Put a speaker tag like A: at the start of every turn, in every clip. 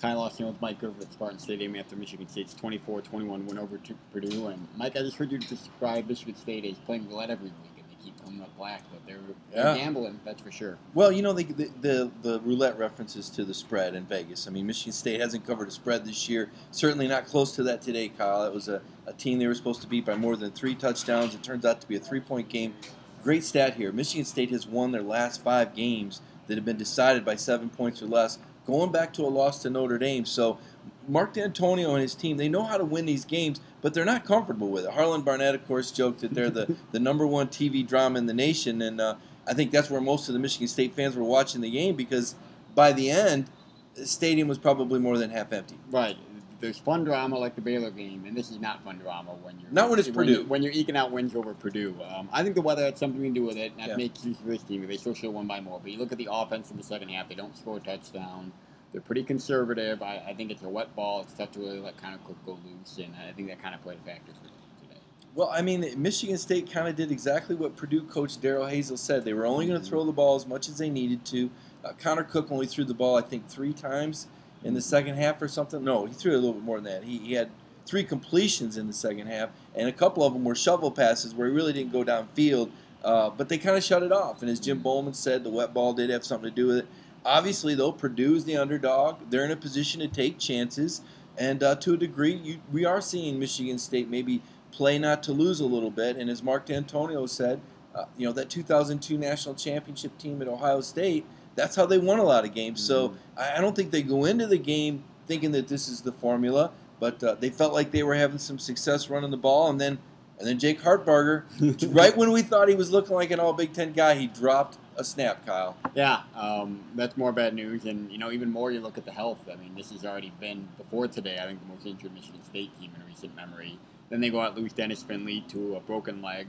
A: Kyle Austin with Mike Griffith at Spartan Stadium after Michigan State's 24-21 win over to Purdue. And Mike, I just heard you describe Michigan State as playing roulette every week, and they keep coming up black, but they're gambling, that's for sure.
B: Well, you know, the roulette references to the spread in Vegas. I mean, Michigan State hasn't covered a spread this year. Certainly not close to that today, Kyle. It was a team they were supposed to beat by more than 3 touchdowns. It turns out to be a 3-point game. Great stat here. Michigan State has won their last 5 games that have been decided by 7 points or less, going back to a loss to Notre Dame. So Mark D'Antonio and his team, they know how to win these games, but they're not comfortable with it. Harlan Barnett, of course, joked that they're the #1 TV drama in the nation, and I think that's where most of the Michigan State fans were watching the game, because by the end, the stadium was probably more than half empty.
A: Right. There's fun drama like the Baylor game, and this is not fun drama when
B: it's Purdue.
A: When you're eking out wins over Purdue. I think the weather had something to do with it, and that makes use of this team. They still should have won by more. But you look at the offense in the second half; they don't score a touchdown. They're pretty conservative. I think it's a wet ball. It's tough to really let Connor Cook go loose, and I think that kind of played a factor for them today.
B: Well, I mean, Michigan State kind of did exactly what Purdue coach Darrell Hazel said. They were only going to throw the ball as much as they needed to. Connor Cook only threw the ball, I think, 3 times in the second half or something. No, he threw a little bit more than that. He had 3 completions in the second half, and a couple of them were shovel passes where he really didn't go downfield. But they kind of shut it off. And as Jim Bowman said, the wet ball did have something to do with it. Obviously, though, Purdue is the underdog. They're in a position to take chances. And to a degree, we are seeing Michigan State maybe play not to lose a little bit. And as Mark D'Antonio said, that 2002 national championship team at Ohio State, that's how they won a lot of games. So I don't think they go into the game thinking that this is the formula, but they felt like they were having some success running the ball. And then Jake Hartbarger, right when we thought he was looking like an all Big Ten guy, he dropped a snap, Kyle.
A: Yeah, that's more bad news. And, even more you look at the health. I mean, this has already been, before today, I think the most injured Michigan State team in recent memory. Then they go out and lose Dennis Finley to a broken leg,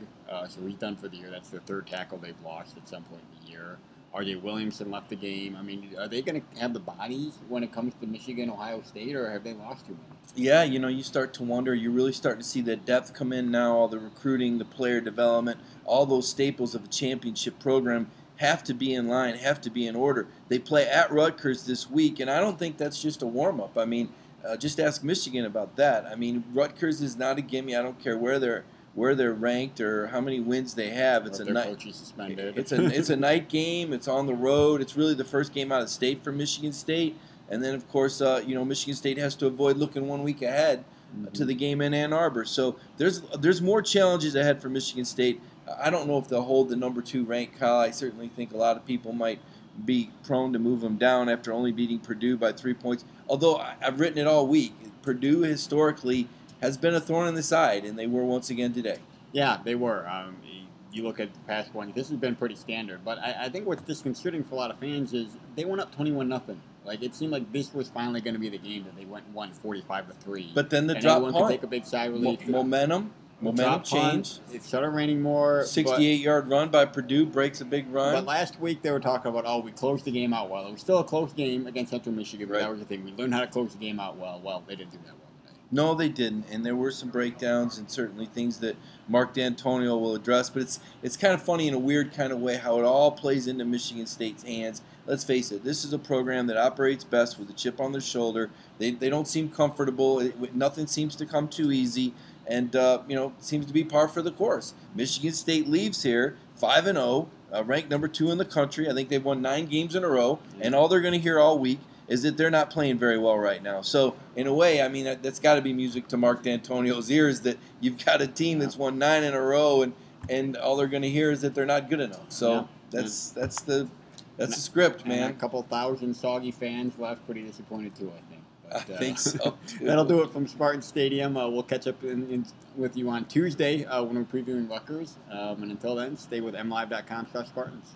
A: so he's done for the year. That's their 3rd tackle they've lost at some point in the year. R.J. Williamson left the game. I mean, are they going to have the bodies when it comes to Michigan, Ohio State, or have they lost too many?
B: Yeah, you start to wonder. You're really starting to see that depth come in now, all the recruiting, the player development, all those staples of a championship program have to be in line, have to be in order. They play at Rutgers this week, and I don't think that's just a warm-up. I mean, just ask Michigan about that. I mean, Rutgers is not a gimme. I don't care where they're ranked or how many wins they have. It's it's a night game. It's on the road. It's really the first game out of state for Michigan State. And then, of course, Michigan State has to avoid looking 1 week ahead to the game in Ann Arbor. So there's more challenges ahead for Michigan State. I don't know if they'll hold the #2 rank, Kyle. I certainly think a lot of people might be prone to move them down after only beating Purdue by 3 points. Although I've written it all week, Purdue historically has been a thorn in the side, and they were once again today.
A: Yeah, they were. You look at the past one, this has been pretty standard. But I think what's disconcerting for a lot of fans is they went up 21-0. Like, it seemed like this was finally going to be the game that they went and won 45-3.
B: But then the drop punt.
A: Could take a big sigh of relief.
B: Momentum change.
A: It started raining more.
B: 68-yard run by Purdue breaks a big run.
A: But last week they were talking about, we closed the game out well. It was still a close game against Central Michigan, but that was the thing. We learned how to close the game out well. Well, they didn't do that well today.
B: No, they didn't, and there were some breakdowns and certainly things that Mark D'Antonio will address. But it's kind of funny in a weird kind of way how it all plays into Michigan State's hands. Let's face it, this is a program that operates best with a chip on their shoulder. They don't seem comfortable. Nothing seems to come too easy. And, seems to be par for the course. Michigan State leaves here 5-0, ranked #2 in the country. I think they've won 9 games in a row. And all they're going to hear all week is that they're not playing very well right now. So, in a way, I mean, that's got to be music to Mark D'Antonio's ears, that you've got a team that's won 9 in a row, and all they're going to hear is that they're not good enough. So, that's the script, man.
A: And a couple thousand soggy fans left, pretty disappointed too, I think.
B: I think so, too.
A: That'll do it from Spartan Stadium. We'll catch up with you on Tuesday when we're previewing Rutgers. And until then, stay with mlive.com/Spartans.